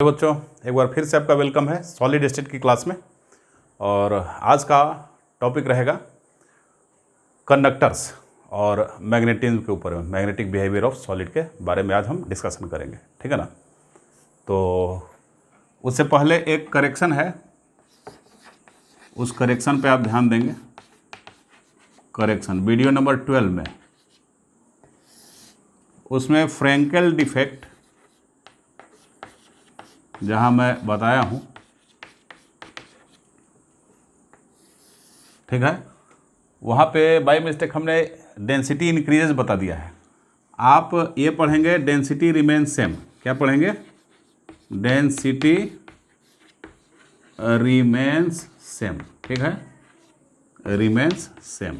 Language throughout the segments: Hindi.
हेलो बच्चों, एक बार फिर से आपका वेलकम है सॉलिड स्टेट की क्लास में। और आज का टॉपिक रहेगा कंडक्टर्स और मैग्नेटिज्म के ऊपर में, मैग्नेटिक बिहेवियर ऑफ सॉलिड के बारे में आज हम डिस्कशन करेंगे, ठीक है ना। तो उससे पहले एक करेक्शन है, उस करेक्शन पे आप ध्यान देंगे। करेक्शन वीडियो नंबर 12 में, उसमें फ्रैंकेल डिफेक्ट जहाँ मैं बताया हूँ, ठीक है, वहाँ पे बाय मिस्टेक हमने डेंसिटी इंक्रीजेस बता दिया है। आप ये पढ़ेंगे डेंसिटी रिमेन्स सेम। क्या पढ़ेंगे? डेंसिटी रिमेन्स सेम, ठीक है, रिमेन्स सेम।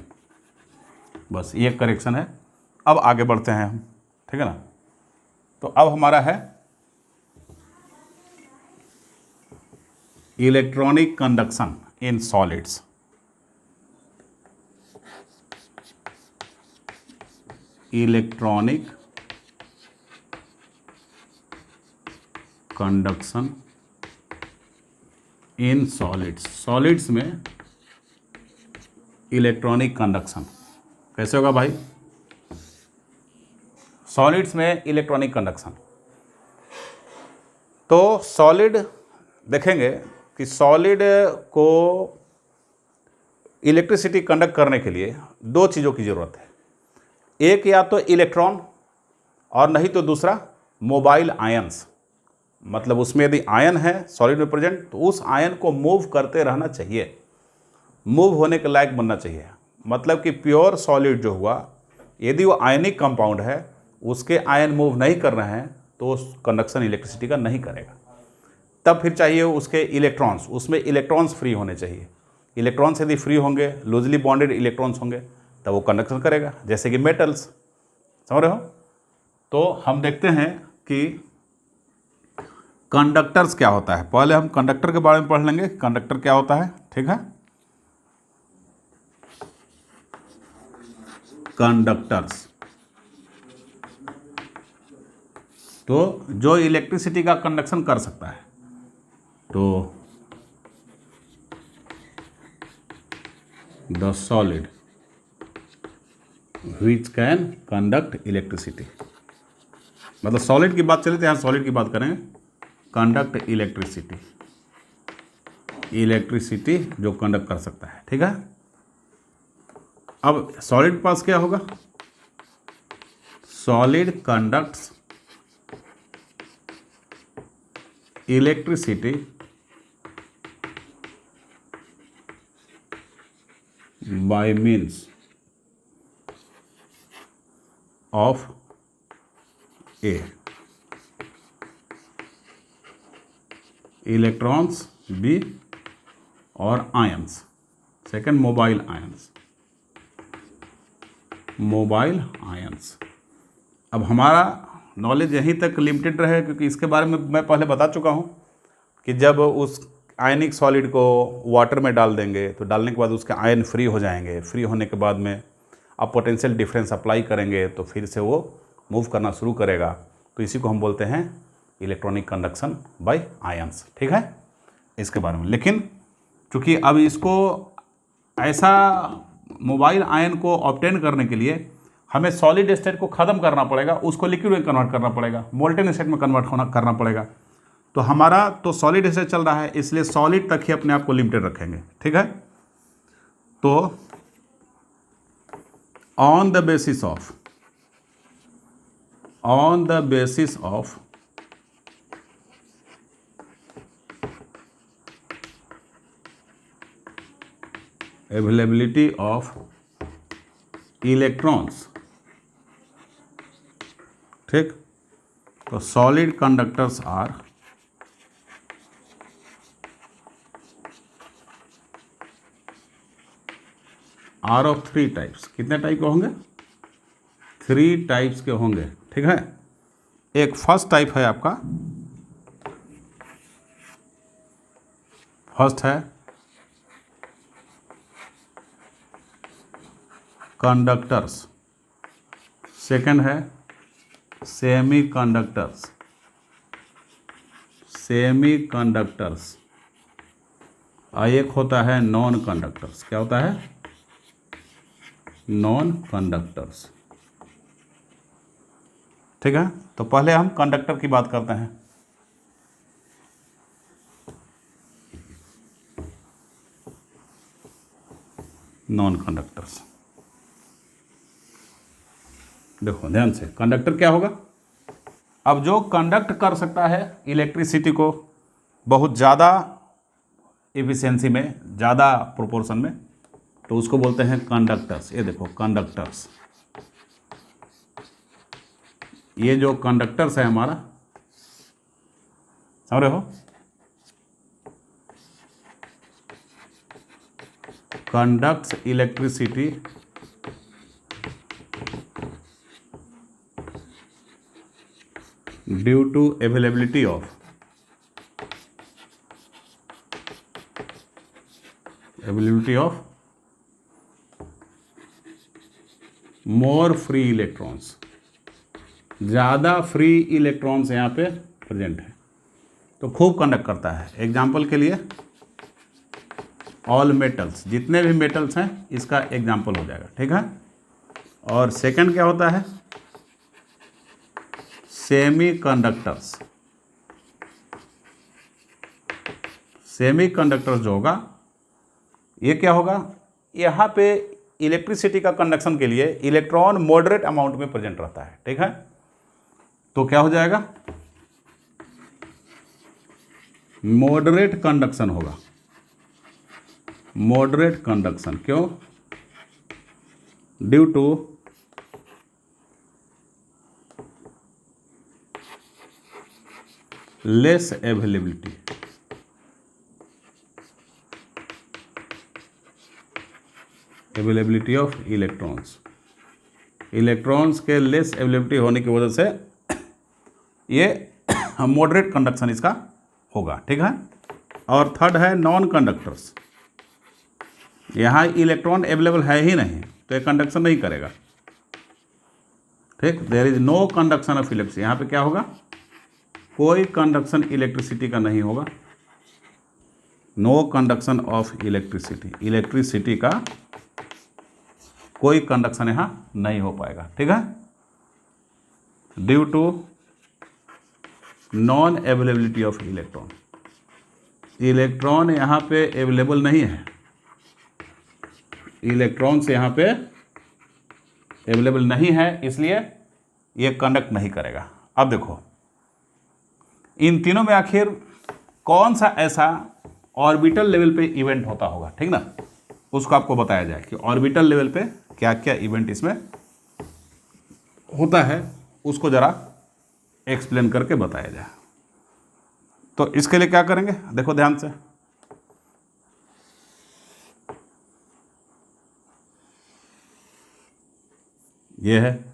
बस ये करेक्शन है। अब आगे बढ़ते हैं हम, ठीक है ना। तो अब हमारा है electronic conduction in solids. Electronic conduction in solids. Solids में इलेक्ट्रॉनिक कंडक्शन कैसे होगा भाई? सॉलिड्स में इलेक्ट्रॉनिक कंडक्शन, तो सॉलिड देखेंगे कि सॉलिड को इलेक्ट्रिसिटी कंडक्ट करने के लिए दो चीज़ों की ज़रूरत है। एक या तो इलेक्ट्रॉन और नहीं तो दूसरा मोबाइल आयंस। मतलब उसमें यदि आयन है सॉलिड में प्रेजेंट तो उस आयन को मूव करते रहना चाहिए, मूव होने के लायक बनना चाहिए। मतलब कि प्योर सॉलिड जो हुआ, यदि वो आयनिक कंपाउंड है, उसके आयन मूव नहीं कर रहे हैं तो उस कंडक्शन इलेक्ट्रिसिटी का नहीं करेगा। तब फिर चाहिए उसके इलेक्ट्रॉन्स, उसमें इलेक्ट्रॉन्स फ्री होने चाहिए। इलेक्ट्रॉन्स यदि फ्री होंगे, लूजली बॉन्डेड इलेक्ट्रॉन्स होंगे, तब वो कंडक्शन करेगा, जैसे कि मेटल्स। समझ रहे हो? तो हम देखते हैं कि कंडक्टर्स क्या होता है। पहले हम कंडक्टर के बारे में पढ़ लेंगे, कंडक्टर क्या होता है, ठीक है। कंडक्टर्स तो जो इलेक्ट्रिसिटी का कंडक्शन कर सकता है, तो the solid which can conduct electricity. मतलब सॉलिड की बात चले तो यहाँ सॉलिड की बात करेंगे। कंडक्ट इलेक्ट्रिसिटी, इलेक्ट्रिसिटी जो कंडक्ट कर सकता है, ठीक है। अब सॉलिड के पास क्या होगा? Solid conducts electricity by means of a electrons, b और ions. Second mobile ions, mobile ions. अब हमारा नॉलेज यहीं तक लिमिटेड रहे, क्योंकि इसके बारे में मैं पहले बता चुका हूँ कि जब उस आयनिक सॉलिड को वाटर में डाल देंगे तो डालने के बाद उसके आयन फ्री हो जाएंगे। फ्री होने के बाद में आप पोटेंशियल डिफरेंस अप्लाई करेंगे तो फिर से वो मूव करना शुरू करेगा। तो इसी को हम बोलते हैं इलेक्ट्रॉनिक कंडक्शन बाय आयंस, ठीक है, इसके बारे में। लेकिन चूँकि अब इसको ऐसा मोबाइल आयन को ऑब्टेन करने के लिए हमें सॉलिड स्टेट को ख़त्म करना पड़ेगा, उसको लिक्विड में कन्वर्ट करना पड़ेगा, मोल्टेन स्टेट में कन्वर्ट करना पड़ेगा। तो हमारा तो सॉलिड स्टेट चल रहा है, इसलिए सॉलिड तक ही अपने आप को लिमिटेड रखेंगे, ठीक है। तो on the basis of availability of electrons, ठीक। तो solid conductors are of 3 types. कितने टाइप के होंगे? 3 टाइप्स के होंगे, ठीक है। एक फर्स्ट टाइप है आपका, फर्स्ट है कंडक्टर्स, सेकंड है सेमी कंडक्टर्स, सेमी कंडक्टर्स और एक होता है नॉन कंडक्टर्स। क्या होता है? Non conductors. ठीक है, तो पहले हम कंडक्टर की बात करते हैं। नॉन कंडक्टर्स, देखो ध्यान से, कंडक्टर क्या होगा? अब जो कंडक्ट कर सकता है इलेक्ट्रिसिटी को बहुत ज़्यादा एफिशिएंसी में, ज़्यादा प्रोपोर्शन में, तो उसको बोलते हैं कंडक्टर्स। ये देखो कंडक्टर्स, ये जो कंडक्टर्स है हमारा, समझ रहे हो? Conducts electricity due to availability of more free electrons. ज़्यादा फ्री इलेक्ट्रॉन्स यहाँ पे प्रेजेंट है, तो खूब कंडक्ट करता है। एग्जाम्पल के लिए ऑल मेटल्स, जितने भी मेटल्स हैं इसका एग्जाम्पल हो जाएगा। ठीक है, और सेकंड क्या होता है? Semi conductors. सेमी कंडक्टर्स जो होगा, ये क्या होगा? यहाँ पे इलेक्ट्रिसिटी का कंडक्शन के लिए इलेक्ट्रॉन मॉडरेट अमाउंट में प्रेजेंट रहता है। ठीक है, तो क्या हो जाएगा? मॉडरेट कंडक्शन होगा। मॉडरेट कंडक्शन क्यों? Due to less availability of electrons. Electrons के लेस अवेलेबिलिटी होने की वजह से ये मॉडरेट कंडक्शन इसका होगा। ठीक है, और थर्ड है नॉन कंडक्टर्स। यहाँ इलेक्ट्रॉन अवेलेबल है ही नहीं, तो ये कंडक्शन नहीं करेगा। ठीक, there is no conduction of electricity. यहाँ पे क्या होगा? कोई कंडक्शन इलेक्ट्रिसिटी का नहीं होगा। No conduction of electricity, electricity का कोई कंडक्शन यहाँ नहीं हो पाएगा। ठीक है, due to non availability of electron. Electron यहाँ पे अवेलेबल नहीं है, इलेक्ट्रॉन से यहाँ पे अवेलेबल नहीं है, इसलिए ये कंडक्ट नहीं करेगा। अब देखो इन तीनों में आखिर कौन सा ऐसा ऑर्बिटल लेवल पे इवेंट होता होगा, ठीक ना, उसको आपको बताया जाए कि ऑर्बिटल लेवल पे क्या क्या इवेंट इसमें होता है, उसको जरा एक्सप्लेन करके बताया जाए। तो इसके लिए क्या करेंगे, देखो ध्यान से, ये है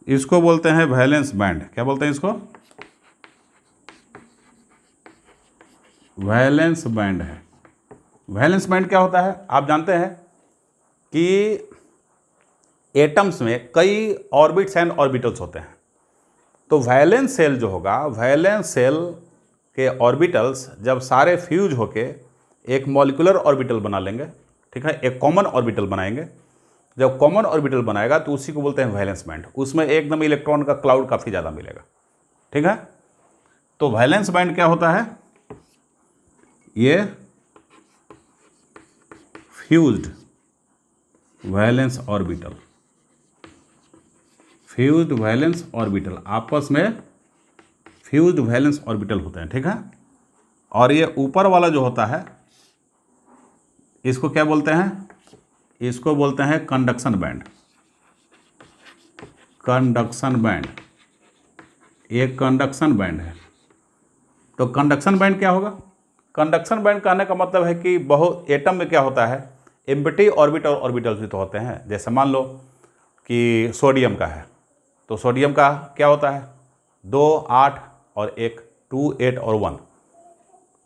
इसको बोलते हैं वैलेंस बैंड। क्या बोलते हैं इसको? वैलेंस बैंड है। वैलेंस बैंड क्या होता है? आप जानते हैं कि एटम्स में कई ऑर्बिट्स एंड ऑर्बिटल्स होते हैं, तो वैलेंस सेल जो होगा, वैलेंस सेल के ऑर्बिटल्स जब सारे फ्यूज होके एक मॉलिक्यूलर ऑर्बिटल बना लेंगे, ठीक है, एक कॉमन ऑर्बिटल बनाएंगे। जब कॉमन ऑर्बिटल बनाएगा तो उसी को बोलते हैं वैलेंस बैंड। उसमें एकदम इलेक्ट्रॉन का क्लाउड काफ़ी ज़्यादा मिलेगा। ठीक है, तो वैलेंस बैंड क्या होता है? ये fused valence orbital, fused valence orbital, आपस में फ्यूज्ड वैलेंस ऑर्बिटल होते हैं। ठीक है, और ये ऊपर वाला जो होता है इसको क्या बोलते हैं? इसको बोलते हैं कंडक्शन बैंड। कंडक्शन बैंड, एक कंडक्शन बैंड है। तो कंडक्शन बैंड क्या होगा? कंडक्शन बैंड कहने का मतलब है कि बहुत एटम में क्या होता है, एम्प्टी ऑर्बिट और ऑर्बिटल्स भी तो होते हैं। जैसे मान लो कि सोडियम का है, तो सोडियम का क्या होता है? 2, 8 और 1, 2, 8 और 1।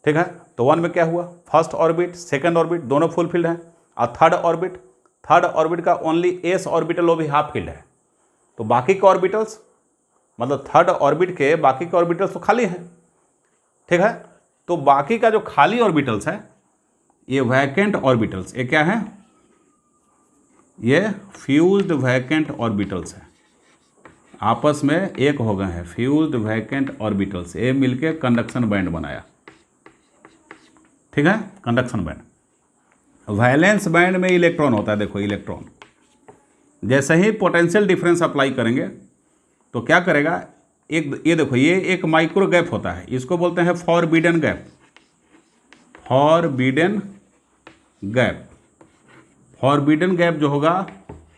ठीक है, तो 1 में क्या हुआ? फर्स्ट ऑर्बिट, सेकंड ऑर्बिट दोनों फुलफिल्ड हैं। और थर्ड ऑर्बिट का ओनली एस ऑर्बिटल वो भी हाफ फील्ड है। तो बाकी के ऑर्बिटल्स मतलब थर्ड ऑर्बिट के बाकी के ऑर्बिटल्स तो खाली हैं, ठीक है। तो बाकी का जो खाली ऑर्बिटल्स है ये वैकेंट ऑर्बिटल्स, ये क्या है, ये फ्यूज्ड वैकेंट ऑर्बिटल्स है, आपस में एक हो गए हैं, फ्यूज्ड वैकेंट ऑर्बिटल्स, ये मिलके कंडक्शन बैंड बनाया, ठीक है, कंडक्शन बैंड। वैलेंस बैंड में इलेक्ट्रॉन होता है, देखो इलेक्ट्रॉन जैसे ही पोटेंशियल डिफरेंस अप्लाई करेंगे तो क्या करेगा, एक ये देखो ये एक माइक्रो गैप होता है, इसको बोलते हैं forbidden gap, forbidden gap. Forbidden gap जो होगा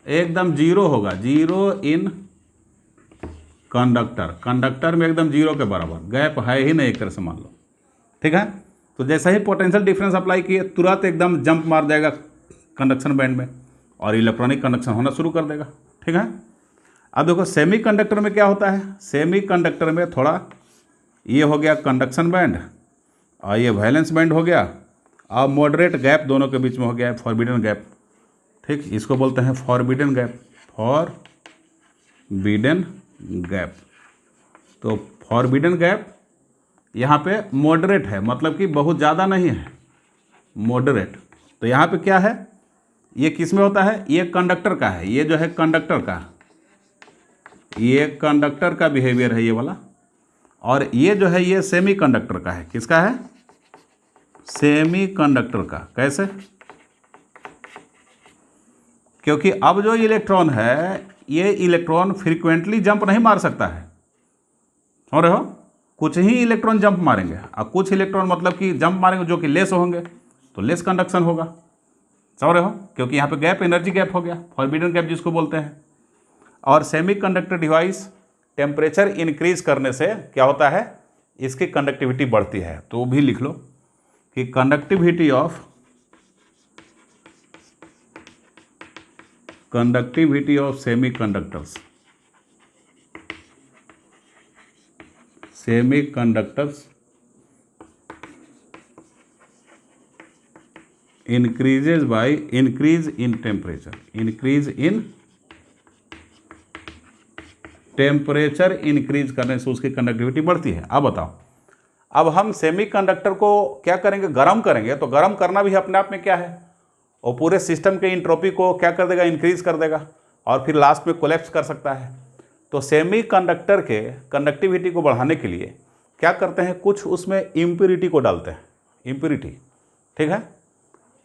एकदम जीरो होगा, जीरो इन कंडक्टर में एकदम जीरो के बराबर, गैप है ही नहीं एक तरह से मान लो, ठीक है। तो जैसे ही पोटेंशियल डिफरेंस अप्लाई किए तुरंत एकदम जंप मार जाएगा कंडक्शन बैंड में और इलेक्ट्रॉनिक कंडक्शन होना शुरू कर देगा, ठीक है। अब देखो सेमीकंडक्टर में क्या होता है, सेमीकंडक्टर में थोड़ा ये हो गया कंडक्शन बैंड और ये वैलेंस बैंड हो गया और मॉडरेट गैप दोनों के बीच में हो गया फॉरबिडन गैप, ठीक, इसको बोलते हैं फॉरबिडन गैप, फॉरबिडन गैप। तो फॉरबिडन गैप यहाँ पे मॉडरेट है, मतलब कि बहुत ज़्यादा नहीं है, मॉडरेट। तो यहाँ पे क्या है, ये किस में होता है, ये कंडक्टर का है, ये जो है कंडक्टर का, ये कंडक्टर का बिहेवियर है ये वाला, और ये जो है ये सेमी कंडक्टर का है, किसका है, सेमी कंडक्टर का। कैसे, क्योंकि अब जो इलेक्ट्रॉन है ये इलेक्ट्रॉन फ्रीक्वेंटली जंप नहीं मार सकता है, समझ रहे हो, कुछ ही इलेक्ट्रॉन जंप मारेंगे और कुछ इलेक्ट्रॉन मतलब कि जंप मारेंगे जो कि लेस होंगे, तो लेस कंडक्शन होगा, समझ रहे हो, क्योंकि यहाँ पे गैप एनर्जी गैप हो गया, फॉरबिडन गैप जिसको बोलते हैं। और सेमीकंडक्टर डिवाइस टेम्परेचर इंक्रीज करने से क्या होता है, इसकी कंडक्टिविटी बढ़ती है। तो भी लिख लो कि conductivity of semiconductors increases by increase in temperature, temperature increase करने से उसकी कंडक्टिविटी बढ़ती है। अब बताओ, अब हम सेमीकंडक्टर को क्या करेंगे, गर्म करेंगे, तो गर्म करना भी अपने आप में क्या है, और पूरे सिस्टम के इंट्रोपी को क्या कर देगा, इंक्रीज कर देगा और फिर लास्ट में कोलैप्स कर सकता है। तो सेमीकंडक्टर के कंडक्टिविटी को बढ़ाने के लिए क्या करते हैं, कुछ उसमें इम्प्यूरिटी को डालते हैं, इम्प्यूरिटी, ठीक है,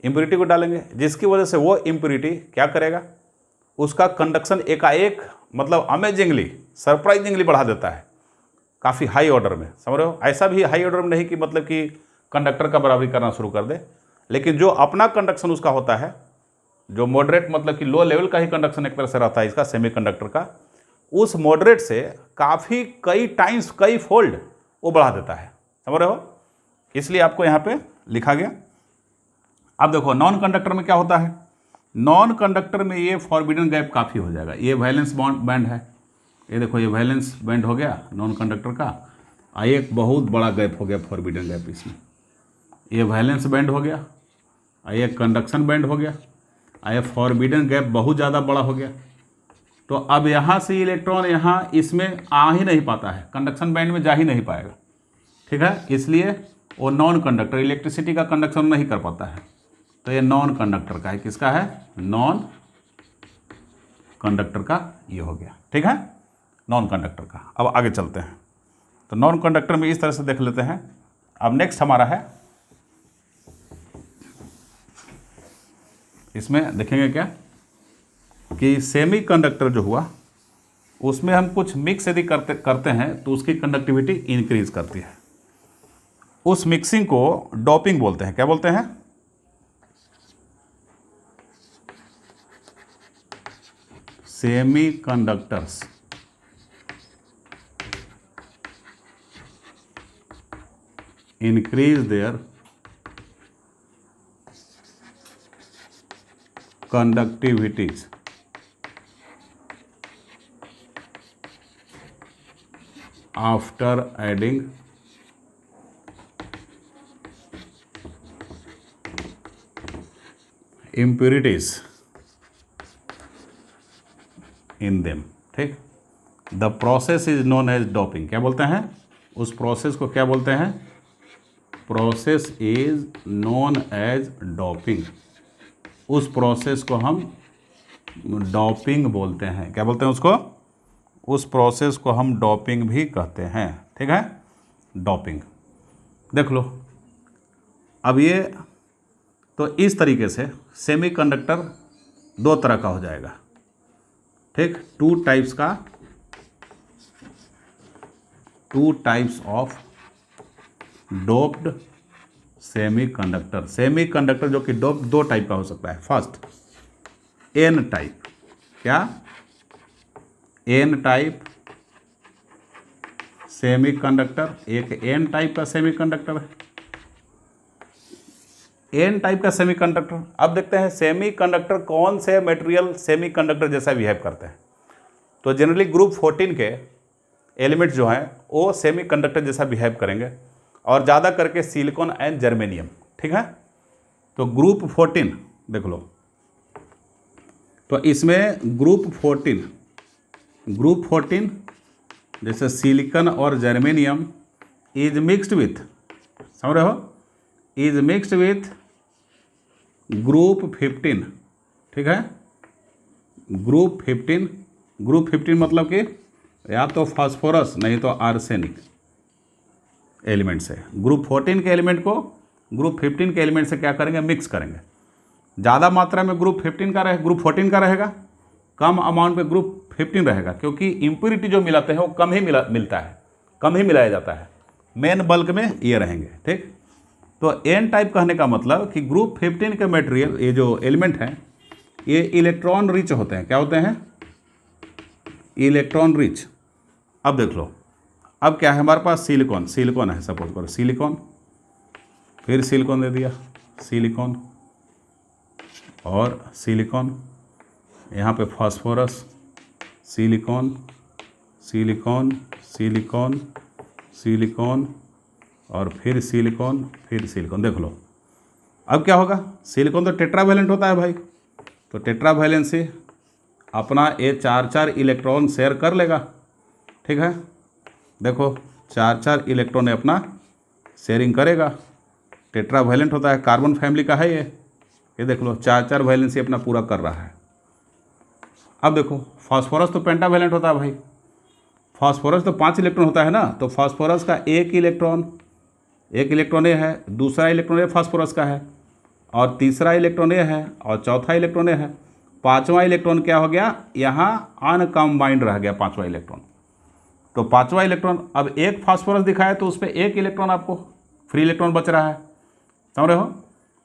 इम्प्यूरिटी को डालेंगे जिसकी वजह से वो इम्प्यूरिटी क्या करेगा, उसका कंडक्शन एकाएक मतलब अमेजिंगली सरप्राइजिंगली बढ़ा देता है, काफ़ी हाई ऑर्डर में, समझ रहे हो। ऐसा भी हाई ऑर्डर में नहीं कि मतलब कि कंडक्टर का बराबरी करना शुरू कर दे, लेकिन जो अपना कंडक्शन उसका होता है, जो मॉडरेट मतलब कि लो लेवल का ही कंडक्शन एक तरह से रहता है इसका सेमीकंडक्टर का, उस मॉडरेट से काफ़ी कई टाइम्स कई फोल्ड वो बढ़ा देता है, समझ रहे हो, इसलिए आपको यहाँ पे लिखा गया। अब देखो नॉन कंडक्टर में क्या होता है, नॉन कंडक्टर में ये फॉरबिडन गैप काफ़ी हो जाएगा, ये वैलेंस बैंड है, ये देखो ये वैलेंस बैंड हो गया नॉन कंडक्टर का, एक बहुत बड़ा गैप हो गया फॉरबिडन गैप इसमें, ये वैलेंस बैंड हो गया, ये कंडक्शन बैंड हो गया, ये फॉरबिडन गैप बहुत ज़्यादा बड़ा हो गया। तो अब यहाँ से इलेक्ट्रॉन यहाँ इसमें आ ही नहीं पाता है, कंडक्शन बैंड में जा ही नहीं पाएगा, ठीक है, इसलिए वो नॉन कंडक्टर इलेक्ट्रिसिटी का कंडक्शन नहीं कर पाता है। तो ये नॉन कंडक्टर का है, किसका है, नॉन कंडक्टर का ये हो गया, ठीक है, नॉन कंडक्टर का। अब आगे चलते हैं, तो नॉन कंडक्टर में इस तरह से देख लेते हैं। अब नेक्स्ट हमारा है, इसमें देखेंगे क्या कि सेमी कंडक्टर जो हुआ उसमें हम कुछ मिक्स यदि करते हैं तो उसकी कंडक्टिविटी इंक्रीज करती है। उस मिक्सिंग को डोपिंग बोलते हैं, क्या बोलते हैं, semiconductors increase their conductivities after adding impurities in them, ठीक। The process is known as doping, क्या बोलते हैं उस प्रोसेस को, क्या बोलते हैं, process is known as doping, उस प्रोसेस को हम डोपिंग बोलते हैं। क्या बोलते हैं उसको, उस प्रोसेस को हम डोपिंग भी कहते हैं, ठीक है, डोपिंग। देख लो अब ये, तो इस तरीके से सेमीकंडक्टर दो तरह का हो जाएगा, ठीक, two types of doped semiconductor. Semiconductor जो कि डोप दो टाइप का हो सकता है। फर्स्ट एन टाइप, क्या, एन टाइप सेमीकंडक्टर, एक एन टाइप का सेमीकंडक्टर है, एन टाइप का सेमीकंडक्टर। अब देखते हैं सेमीकंडक्टर कौन से मटेरियल सेमीकंडक्टर जैसा बिहेव करते हैं। तो जनरली ग्रुप 14 के एलिमेंट्स जो हैं वो सेमीकंडक्टर जैसा बिहेव करेंगे, और ज़्यादा करके सिलिकॉन एंड जर्मेनियम, ठीक है। तो ग्रुप 14 देख लो, तो इसमें ग्रुप 14 जैसे सिलिकॉन और जर्मेनियम इज मिक्स्ड विथ, समझ रहे हो, इज मिक्स्ड विथ ग्रुप 15, ठीक है। ग्रुप 15 मतलब कि या तो फास्फोरस नहीं तो आर्सेनिक एलिमेंट से। ग्रुप 14 के एलिमेंट को ग्रुप 15 के एलिमेंट से क्या करेंगे, मिक्स करेंगे। ज़्यादा मात्रा में ग्रुप 14 का रहेगा, कम अमाउंट में ग्रुप 15 रहेगा, क्योंकि इम्प्योरिटी जो मिलाते हैं वो कम ही मिलता है, कम ही मिलाया जाता है, मेन बल्क में ये रहेंगे, ठीक। तो एन टाइप कहने का मतलब कि ग्रुप 15 के मटेरियल, ये जो एलिमेंट हैं ये इलेक्ट्रॉन रिच होते हैं। क्या होते हैं, इलेक्ट्रॉन रिच। अब देख लो, अब क्या है हमारे पास, सिलिकॉन है, सपोज करो सिलिकॉन, फिर सिलिकॉन दे दिया, सिलिकॉन और सिलिकॉन, यहाँ पे फास्फोरस, सिलिकॉन और फिर सिलिकॉन। देख लो अब क्या होगा, सिलिकॉन तो टेट्रावैलेंट होता है भाई, तो टेट्रावैलेंसी अपना ये 4 इलेक्ट्रॉन शेयर कर लेगा, ठीक है। देखो 4 इलेक्ट्रॉन अपना शेयरिंग करेगा, टेट्रावैलेंट होता है, कार्बन फैमिली का है ये देख लो 4 वैलेंसी अपना पूरा कर रहा है। अब देखो फास्फोरस तो पेंटावैलेंट होता है भाई, फास्फोरस तो 5 इलेक्ट्रॉन होता है ना, तो फास्फोरस का एक इलेक्ट्रॉन ये है, दूसरा इलेक्ट्रॉन ये फास्फोरस का है, और तीसरा इलेक्ट्रॉन ये है, और चौथा इलेक्ट्रॉन ये है, पांचवा इलेक्ट्रॉन क्या हो गया, यहाँ अनकम्बाइंड रह गया पांचवा इलेक्ट्रॉन। तो पांचवा इलेक्ट्रॉन, अब एक फास्फोरस दिखाया तो उस पर एक इलेक्ट्रॉन आपको फ्री इलेक्ट्रॉन बच रहा है, समझ रहे हो,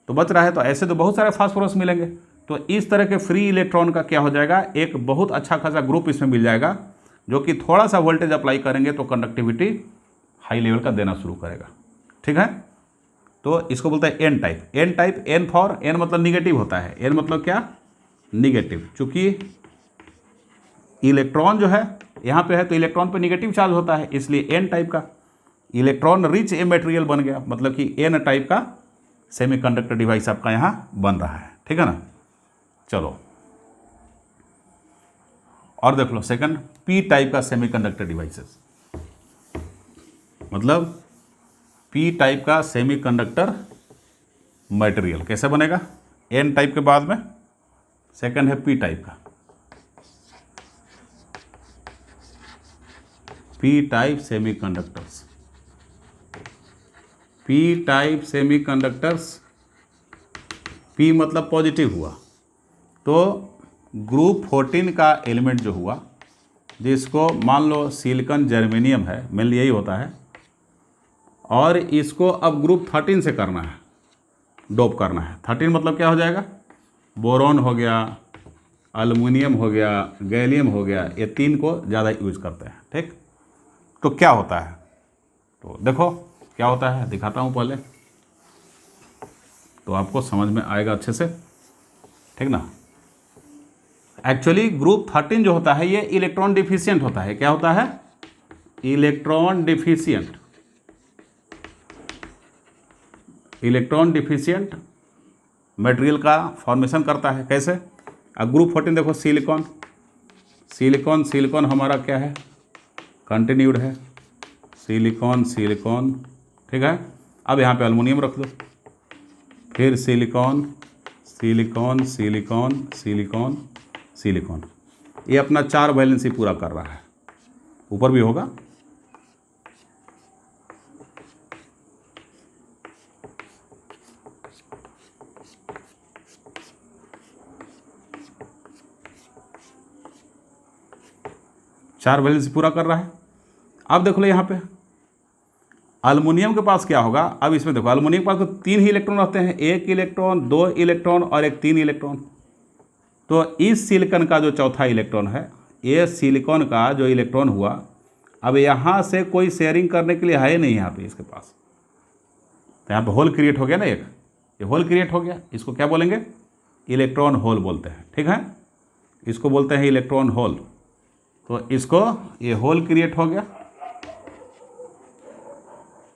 तो बच रहा है, तो ऐसे तो बहुत सारे फास्फोरस मिलेंगे। तो इस तरह के फ्री इलेक्ट्रॉन का क्या हो जाएगा, एक बहुत अच्छा खासा ग्रुप इसमें मिल जाएगा, जो कि थोड़ा सा वोल्टेज अप्लाई करेंगे तो कंडक्टिविटी हाई लेवल का देना शुरू करेगा, ठीक है। तो इसको बोलते हैं N type. N for, N मतलब निगेटिव होता है, एन मतलब क्या, निगेटिव। चूंकि इलेक्ट्रॉन जो है यहाँ पे है तो इलेक्ट्रॉन पे निगेटिव चार्ज होता है, इसलिए एन टाइप का इलेक्ट्रॉन रिच ए मटेरियल बन गया, मतलब कि एन टाइप का सेमीकंडक्टर डिवाइस आपका यहाँ बन रहा है, ठीक है ना। चलो और देख लो सेकंड, पी टाइप का सेमीकंडक्टर डिवाइसेस, मतलब पी टाइप का सेमीकंडक्टर मटेरियल कैसे बनेगा, एन टाइप के बाद में सेकंड है पी टाइप का, P type semiconductors. P type semiconductors, P मतलब पॉजिटिव हुआ, तो ग्रुप 14 का एलिमेंट जो हुआ, जिसको मान लो सिलिकॉन जर्मेनियम है, मेनली यही होता है, और इसको अब ग्रुप 13 से करना है, डोप करना है। 13 मतलब क्या हो जाएगा, बोरॉन हो गया, एल्युमिनियम हो गया, गैलियम हो गया, ये 3 को ज़्यादा यूज करते हैं, ठीक। तो क्या होता है, तो देखो क्या होता है, दिखाता हूँ पहले तो आपको समझ में आएगा अच्छे से, ठीक ना। एक्चुअली ग्रुप 13 जो होता है ये इलेक्ट्रॉन डिफिशिएंट होता है। क्या होता है, electron deficient. Electron deficient material का फॉर्मेशन करता है। कैसे? अब ग्रुप 14 देखो, सिलिकॉन, सिलिकॉन सिलिकॉन हमारा क्या है, कंटिन्यूड है, सिलिकॉन सिलिकॉन, ठीक है। अब यहाँ पे एल्युमिनियम रख दो, फिर silicon silicon silicon silicon silicon, ये अपना 4 वैलेंसी पूरा कर रहा है। ऊपर भी होगा, चार वैलेंसी पूरा कर रहा है। अब देखो यहाँ पे अल्युमिनियम के पास क्या होगा, अब इसमें देखो अल्युमिनियम के पास तो 3 ही इलेक्ट्रॉन रहते हैं, 1 इलेक्ट्रॉन, 2 इलेक्ट्रॉन और एक 3 इलेक्ट्रॉन। तो इस सिलिकॉन का जो चौथा इलेक्ट्रॉन है, ये सिलिकॉन का जो इलेक्ट्रॉन हुआ, अब यहाँ से कोई शेयरिंग करने के लिए है नहीं यहाँ पे इसके पास, तो यहाँ पे होल क्रिएट हो गया ना, एक ये होल क्रिएट हो गया। इसको क्या बोलेंगे? इलेक्ट्रॉन होल बोलते हैं, ठीक है, इसको बोलते हैं इलेक्ट्रॉन होल। तो इसको ये होल क्रिएट हो गया,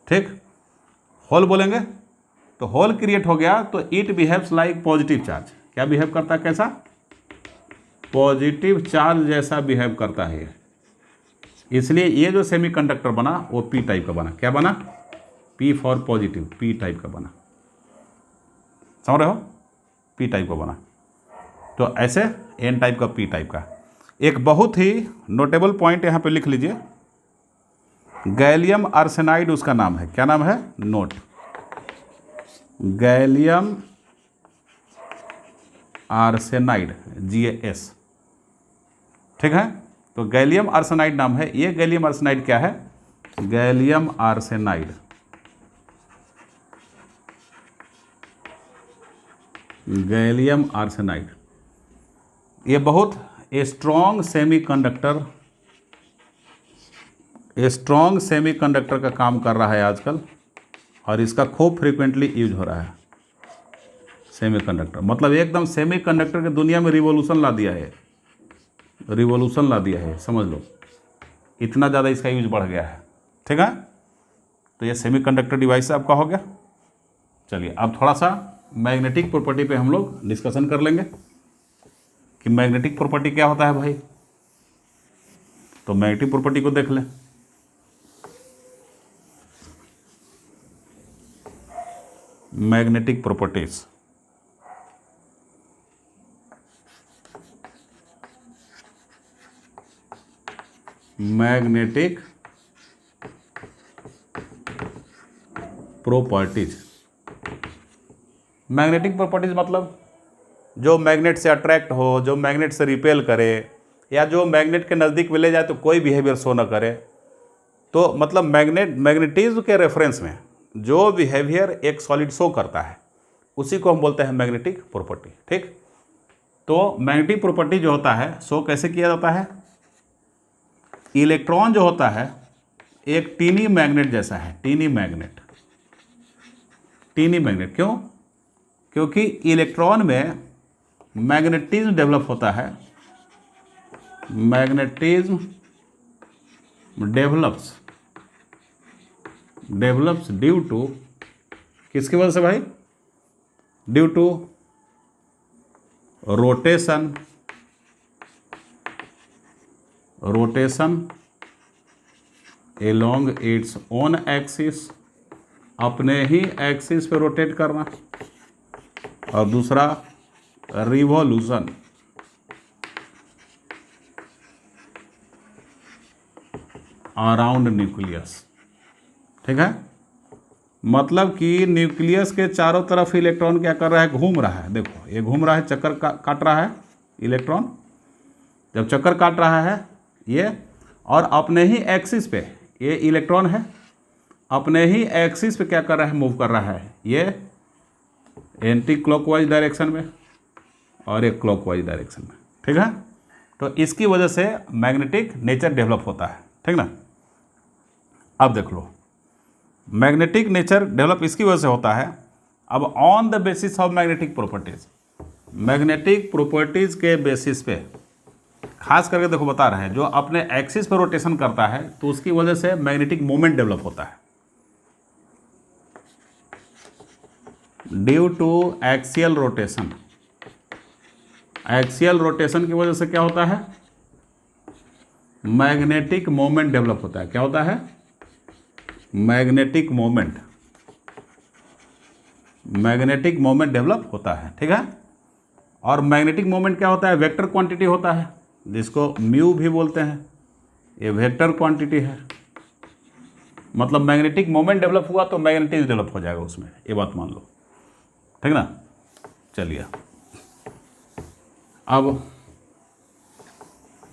ठीक, होल बोलेंगे। तो होल क्रिएट हो गया तो it behaves like positive charge. क्या बिहेव करता है? कैसा? पॉजिटिव चार्ज जैसा बिहेव करता है। इसलिए ये जो सेमीकंडक्टर बना वो पी टाइप का बना। क्या बना? P for positive, P type का बना, समझ रहे हो, पी टाइप का बना। तो ऐसे एन टाइप का, पी टाइप का। एक बहुत ही नोटेबल पॉइंट यहाँ पे लिख लीजिए, गैलियम आर्सेनाइड उसका नाम है। क्या नाम है? नोट, गैलियम आर्सेनाइड, GaS, ठीक है। तो गैलियम आर्सेनाइड नाम है। ये गैलियम आर्सेनाइड क्या है? गैलियम आर्सेनाइड, गैलियम आर्सेनाइड ये बहुत स्ट्रॉन्ग सेमीकंडक्टर का काम कर रहा है आजकल, और इसका खूब फ्रीक्वेंटली यूज हो रहा है। सेमीकंडक्टर मतलब एकदम सेमीकंडक्टर की दुनिया में रिवॉल्यूशन ला दिया है, रिवॉल्यूशन ला दिया है, समझ लो, इतना ज़्यादा इसका यूज बढ़ गया है, ठीक है। तो ये सेमीकंडक्टर डिवाइस आपका हो गया। चलिए अब थोड़ा सा मैग्नेटिक प्रॉपर्टी पे हम लोग डिस्कशन कर लेंगे कि मैग्नेटिक प्रॉपर्टी क्या होता है भाई। तो मैग्नेटिक प्रॉपर्टी को देख लें। Magnetic properties, magnetic properties, magnetic properties मतलब जो मैग्नेट से अट्रैक्ट हो, जो मैग्नेट से रिपेल करे, या जो मैग्नेट के नज़दीक में ले जाए तो कोई बिहेवियर शो न करे। तो मतलब मैग्नेटिज्म के रेफरेंस में जो बिहेवियर एक सॉलिड शो करता है उसी को हम बोलते हैं मैग्नेटिक प्रॉपर्टी, ठीक। तो मैग्नेटिक प्रॉपर्टी जो होता है शो कैसे किया जाता है? इलेक्ट्रॉन जो होता है एक टीनी मैग्नेट जैसा है, टीनी मैग्नेट, टीनी मैग्नेट। क्यों? क्योंकि इलेक्ट्रॉन में मैग्नेटिज्म डेवलप होता है, मैग्नेटिज्म डेवलप्स ड्यू टू, किसकी वजह से भाई? Due to rotation along its own axis, अपने ही एक्सिस पे रोटेट करना, और दूसरा रिवॉल्यूशन अराउंड न्यूक्लियस, ठीक है। मतलब कि न्यूक्लियस के चारों तरफ इलेक्ट्रॉन क्या कर रहा है? घूम रहा है। देखो ये घूम रहा है, चक्कर काट रहा है इलेक्ट्रॉन, जब चक्कर काट रहा है ये, और अपने ही एक्सिस पे ये इलेक्ट्रॉन है, अपने ही एक्सिस पे क्या कर रहा है? मूव कर रहा है, ये एंटी क्लॉकवाइज डायरेक्शन में और एक क्लॉकवाइज डायरेक्शन में, ठीक है। तो इसकी वजह से मैग्नेटिक नेचर डेवलप होता है, ठीक ना। अब देख लो मैग्नेटिक नेचर डेवलप इसकी वजह से होता है। अब on the basis of magnetic properties, magnetic properties के बेसिस पे खास करके देखो बता रहे हैं, जो अपने एक्सिस पर रोटेशन करता है तो उसकी वजह से मैग्नेटिक मोमेंट डेवलप होता है। Due to axial rotation. Axial rotation की वजह से क्या होता है, मैग्नेटिक मोमेंट डेवलप होता है। क्या होता है, magnetic moment, magnetic moment develop होता है, ठीक है। और मैग्नेटिक मोमेंट क्या होता है, वेक्टर क्वांटिटी होता है, जिसको म्यू भी बोलते हैं। ये वेक्टर क्वांटिटी है, मतलब मैग्नेटिक मोमेंट डेवलप हुआ तो मैग्नेटिक डेवलप हो जाएगा उसमें, ये बात मान लो, ठीक ना। चलिए, अब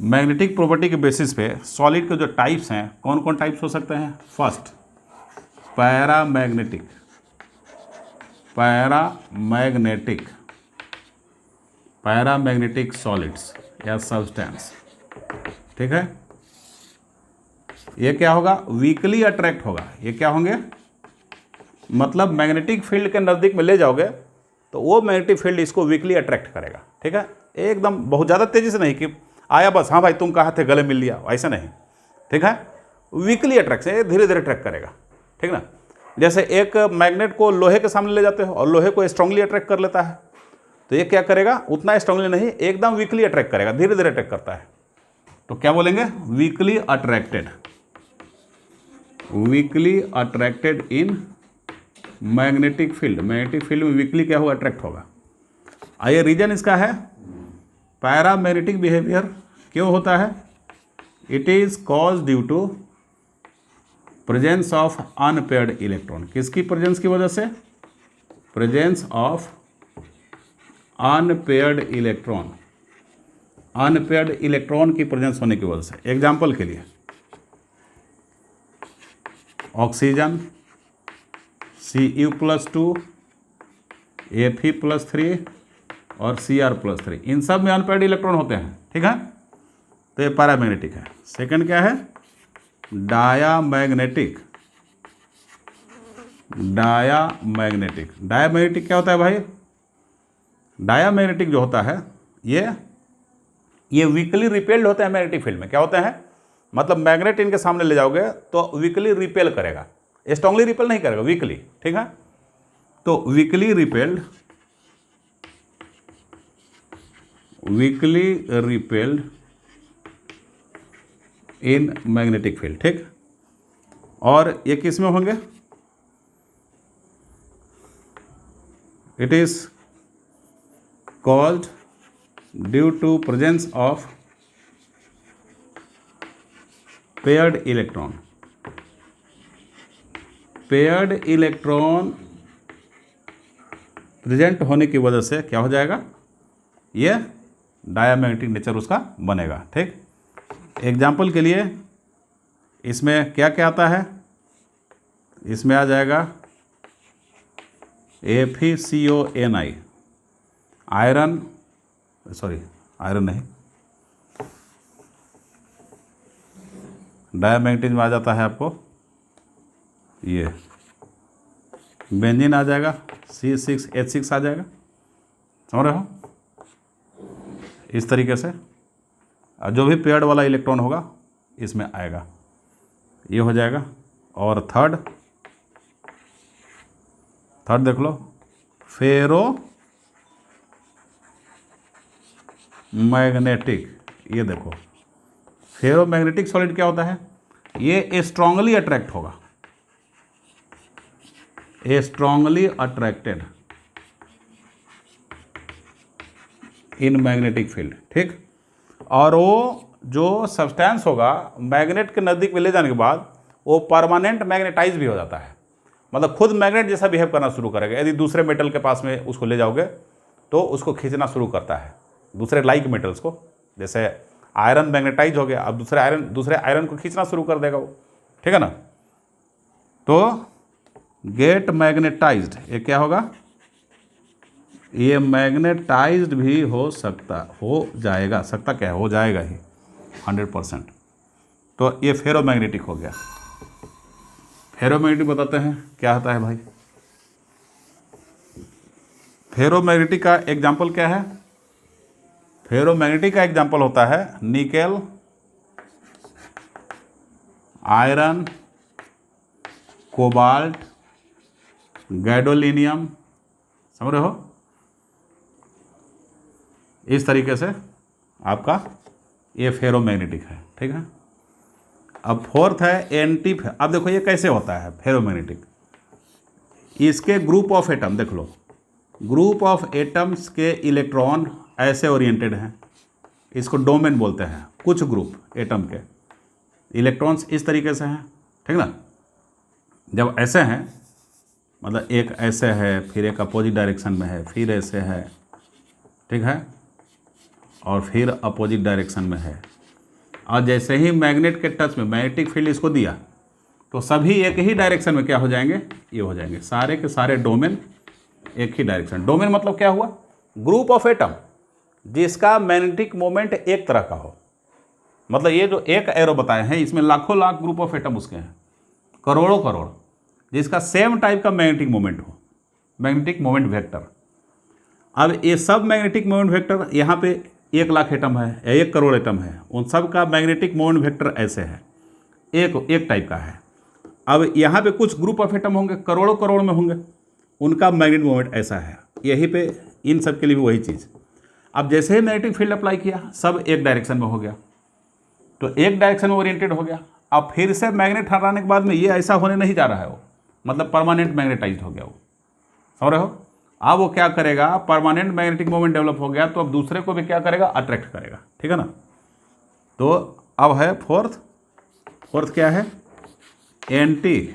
मैग्नेटिक प्रॉपर्टी के बेसिस पे सॉलिड के जो टाइप्स हैं, कौन कौन टाइप्स हो सकते हैं। First, paramagnetic, paramagnetic, paramagnetic solids या सब्सटेंस, ठीक है। ये क्या होगा, वीकली अट्रैक्ट होगा। ये क्या होंगे, मतलब मैग्नेटिक फील्ड के नज़दीक में ले जाओगे तो वो मैग्नेटिक फील्ड इसको वीकली अट्रैक्ट करेगा, ठीक है। एकदम बहुत ज़्यादा तेज़ी से नहीं कि आया बस हाँ भाई तुम कहाँ थे गले मिल लिया, ऐसा नहीं, ठीक है। वीकली अट्रैक्शन, धीरे धीरे अट्रैक्ट करेगा, ठीक ना। जैसे एक मैग्नेट को लोहे के सामने ले जाते हो और लोहे को स्ट्रांगली अट्रैक्ट कर लेता है, तो ये क्या करेगा, उतना स्ट्रांगली नहीं, एकदम वीकली अट्रैक्ट करेगा, धीरे धीरे अट्रैक्ट करता है। तो क्या बोलेंगे, वीकली अट्रैक्टेड, वीकली अट्रैक्टेड इन मैग्नेटिक फील्ड। मैग्नेटिक फील्ड में वीकली क्या होगा, अट्रैक्ट होगा। आइए, रीजन इसका है पैरामैग्नेटिक बिहेवियर क्यों होता है। It is cause due to presence of unpaired electron. किसकी प्रेजेंस की वजह से, presence of unpaired electron, unpaired electron की प्रेजेंस होने की वजह से। एग्जाम्पल के लिए ऑक्सीजन Cu+2, Fe+3 और Cr+3, इन सब में अनपेयर्ड इलेक्ट्रॉन होते हैं, ठीक है। तो ये पैरामैग्नेटिक है। सेकंड क्या है, डायामैग्नेटिक, डायामैग्नेटिक। डायामैग्नेटिक क्या होता है भाई, डायामैग्नेटिक जो होता है ये वीकली रिपेल्ड होता है मैग्नेटिक फील्ड में। क्या होता है, मतलब मैग्नेट इनके सामने ले जाओगे तो वीकली रिपेल करेगा, स्ट्रांगली रिपेल नहीं करेगा, वीकली, ठीक है। तो weakly repelled, weakly repelled in magnetic field, ठीक। और ये किस में होंगे, it is called due to presence of paired electron. Paired electron present होने की वजह से क्या हो जाएगा, ये डायामैग्नेटिक नेचर उसका बनेगा, ठीक। एग्जाम्पल के लिए इसमें क्या क्या आता है, इसमें आ जाएगा FeCO(Ni), आयरन, सॉरी आयरन नहीं, डायामैग्नेटिज्म आ जाता है आपको, ये बेंजीन आ जाएगा, C6H6 आ जाएगा, समझ रहे हो। इस तरीके से जो भी पेयर्ड वाला इलेक्ट्रॉन होगा इसमें आएगा, ये हो जाएगा। और थर्ड देख लो, फेरो मैग्नेटिक। ये देखो, फेरो मैग्नेटिक सॉलिड क्या होता है, ये स्ट्रांगली अट्रैक्ट होगा, स्ट्रांगली अट्रैक्टेड इन मैग्नेटिक फील्ड, ठीक। और वो जो सब्सटेंस होगा मैग्नेट के नज़दीक में ले जाने के बाद वो परमानेंट मैग्नेटाइज भी हो जाता है, मतलब खुद मैग्नेट जैसा बिहेव करना शुरू करेगा। यदि दूसरे मेटल के पास में उसको ले जाओगे तो उसको खींचना शुरू करता है, दूसरे लाइक मेटल्स को। जैसे आयरन मैग्नेटाइज हो गया, अब दूसरे आयरन को खींचना शुरू कर देगा वो, ठीक है ना। तो गेट मैग्नेटाइज्ड, ये क्या होगा, ये मैग्नेटाइज्ड भी हो जाएगा, सकता क्या है, हो जाएगा ही 100%। तो ये फेरोमैग्नेटिक हो गया। फेरोमैग्नेटिक बताते हैं क्या होता है भाई। फेरोमैग्नेटिक का एग्जाम्पल क्या है, फेरोमैग्नेटिक का एग्जाम्पल होता है निकेल, आयरन, कोबाल्ट, गैडोलिनियम, समझ रहे हो? इस तरीके से आपका ये फेरोमैग्नेटिक है, ठीक है। अब फोर्थ है एंटी। अब देखो ये कैसे होता है फेरोमैग्नेटिक। इसके ग्रुप ऑफ एटम देख लो, ग्रुप ऑफ एटम्स के इलेक्ट्रॉन ऐसे ओरिएंटेड हैं, इसको डोमेन बोलते हैं। कुछ ग्रुप एटम के इलेक्ट्रॉन्स इस तरीके से हैं, ठीक ना। जब ऐसे हैं मतलब एक ऐसे है, फिर एक अपोजिट डायरेक्शन में है, फिर ऐसे है, ठीक है, और फिर अपोजिट डायरेक्शन में है। और जैसे ही मैग्नेट के टच में मैग्नेटिक फील्ड इसको दिया तो सभी एक ही डायरेक्शन में क्या हो जाएंगे, ये हो जाएंगे। सारे के सारे डोमेन एक ही डायरेक्शन। डोमेन मतलब क्या हुआ, ग्रुप ऑफ एटम जिसका मैग्नेटिक मोमेंट एक तरह का हो। मतलब ये जो एक एरो बताए हैं इसमें लाखों लाख ग्रुप ऑफ एटम उसके हैं, करोड़ों करोड़, जिसका सेम टाइप का मैग्नेटिक मोमेंट हो, मैग्नेटिक मोमेंट वेक्टर। अब ये सब मैग्नेटिक मोमेंट वेक्टर यहाँ पे 1,00,000 एटम है या 1 करोड़ एटम है, उन सब का मैग्नेटिक मोमेंट वेक्टर ऐसे है, एक टाइप का है। अब यहाँ पे कुछ ग्रुप ऑफ एटम होंगे, करोड़ों करोड़ में होंगे, उनका मैग्नेटिक मोमेंट ऐसा है। यहीं पे इन सब के लिए भी वही चीज़। अब जैसे ही मैग्नेटिक फील्ड अप्लाई किया सब एक डायरेक्शन में हो गया, तो एक डायरेक्शन में ओरिएंटेड हो गया। अब फिर से मैग्नेट हटाने के बाद में ये ऐसा होने नहीं जा रहा है, वो मतलब परमानेंट मैग्नेटाइज्ड हो गया वो, समझ रहे हो। अब वो क्या करेगा, परमानेंट मैग्नेटिक मोमेंट डेवलप हो गया तो अब दूसरे को भी क्या करेगा, अट्रैक्ट करेगा, ठीक है ना। तो अब है फोर्थ क्या है, एंटी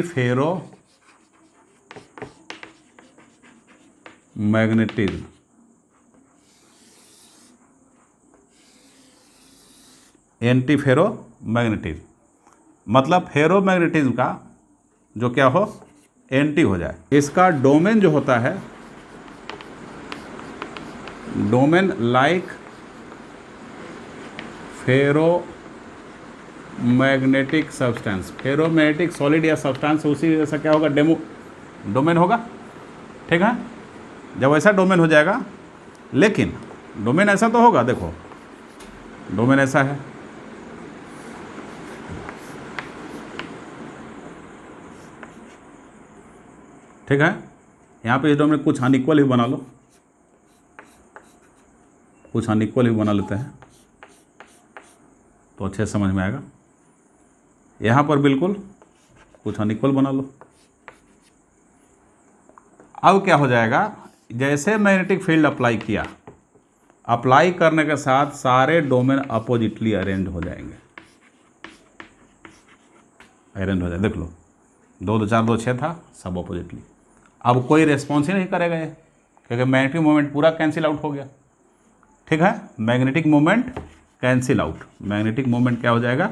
फेरो मैग्नेटिज्म। एंटी फेरो मैग्नेटिज्म मतलब फेरोमैग्नेटिज्म का जो क्या हो, एंटी हो जाए। इसका डोमेन जो होता है, डोमेन लाइक फेरो मैग्नेटिक सब्सटेंस। फेरोमैग्नेटिक सॉलिड या सब्सटेंस उसी जैसा क्या होगा, डोमेन होगा, ठीक है। जब ऐसा डोमेन हो जाएगा, लेकिन डोमेन ऐसा तो होगा, देखो डोमेन ऐसा है, ठीक है। यहाँ पे इस डोमेन में कुछ अनइक्वल ही बना लो, कुछ अनइक्वल ही बना लेते हैं तो अच्छे से समझ में आएगा। यहाँ पर बिल्कुल कुछ अनइक्वल बना लो। अब क्या हो जाएगा, जैसे मैग्नेटिक फील्ड अप्लाई किया, अप्लाई करने के साथ सारे डोमेन अपोजिटली अरेंज हो जाएंगे, अरेंज हो जाए। देख लो 2 2 4 2 6 था, सब अपोजिटली। अब कोई रेस्पॉन्स ही नहीं करेगा ये, क्योंकि मैग्नेटिक मोमेंट पूरा कैंसिल आउट हो गया, ठीक है। Magnetic moment cancel out, magnetic moment क्या हो जाएगा,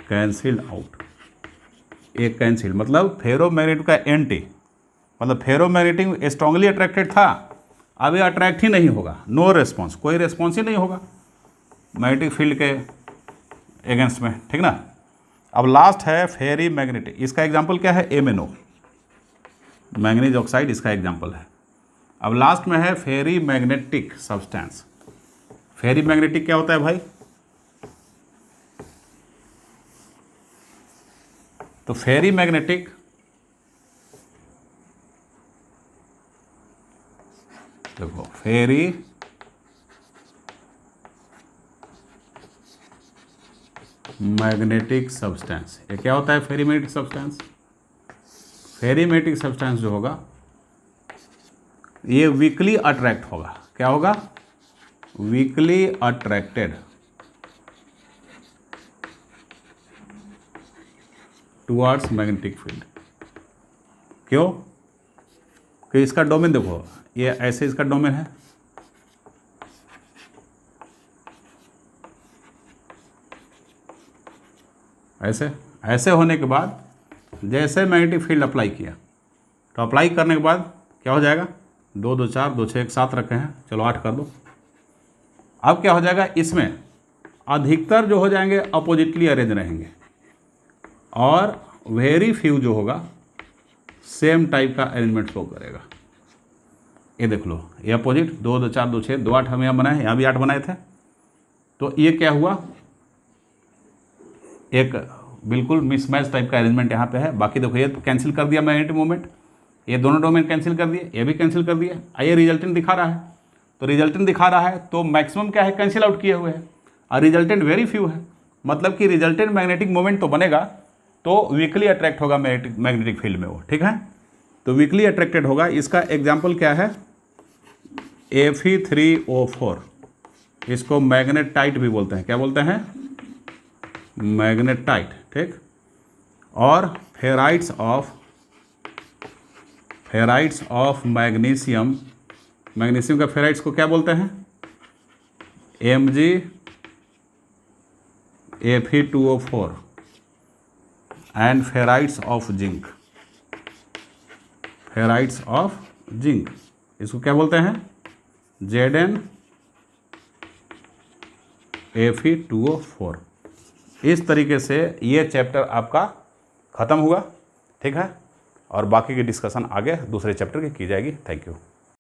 कैंसिल आउट। एक कैंसिल मतलब फेरोमैग्नेटिक का एंटी, मतलब फेरोमैग्नेटिक स्ट्रांगली अट्रैक्टेड था, अब ये अट्रैक्ट ही नहीं होगा, नो रेस्पॉन्स, कोई रेस्पॉन्स ही नहीं होगा मैग्नेटिक फील्ड के अगेंस्ट में, ठीक ना। अब लास्ट है फेरी मैग्नेटिक। इसका एग्जांपल क्या है, MnO, मैंगनीज ऑक्साइड इसका एग्जांपल है। अब लास्ट में है फेरी मैग्नेटिक सब्सटेंस। फेरी मैग्नेटिक क्या होता है भाई, तो फेरी मैग्नेटिक देखो, फेरी मैग्नेटिक सब्सटेंस, ये क्या होता है फेरी मैग्नेटिक सब्सटेंस। फेरी मैग्नेटिक सब्सटेंस जो होगा ये वीकली अट्रैक्ट होगा, क्या होगा, weekly attracted towards magnetic field. क्यों, कि इसका डोमेन देखो, ये ऐसे इसका डोमेन है, ऐसे होने के बाद जैसे मैग्नेटिक फील्ड अप्लाई किया, तो अप्लाई करने के बाद क्या हो जाएगा, 2 2 4 2 6 एक साथ रखे हैं, चलो 8 कर दो। अब क्या हो जाएगा, इसमें अधिकतर जो हो जाएंगे अपोजिटली अरेंज रहेंगे, और वेरी फ्यू जो होगा सेम टाइप का अरेंजमेंट शो करेगा। ये देख लो, ये अपोजिट 2 2 4 2 6 2 8 हम यहाँ बनाए, यहाँ भी 8 बनाए थे, तो ये क्या हुआ, एक बिल्कुल मिसमैच टाइप का अरेंजमेंट यहाँ पे है। बाकी देखो ये कैंसिल कर दिया मैग्नेटिक मोमेंट, ये दोनों डोमेन कैंसिल कर दिए, ये भी कैंसिल कर दिया। आइए रिजल्टेंट दिखा रहा है, तो रिजल्टेंट दिखा रहा है तो मैक्सिमम क्या है, कैंसिल आउट किए हुए हैं, और रिजल्टेंट वेरी फ्यू है। मतलब कि रिजल्टेंट मैग्नेटिक मोमेंट तो बनेगा, तो वीकली अट्रैक्ट होगा मैग्नेटिक फील्ड में वो, ठीक है। तो वीकली अट्रैक्टेड होगा। इसका एग्जाम्पल क्या है, Fe3O4, इसको मैग्नेटाइट भी बोलते हैं। क्या बोलते हैं, मैग्नेटाइट, ठीक। और फेराइट्स ऑफ मैग्नीशियम, मैग्नीशियम का फेराइट्स को क्या बोलते हैं, MgFe2O4, and ferrites of zinc, इसको क्या बोलते हैं, ZnFe2O4। इस तरीके से ये चैप्टर आपका ख़त्म हुआ, ठीक है। और बाकी की डिस्कशन आगे दूसरे चैप्टर की जाएगी। Thank you.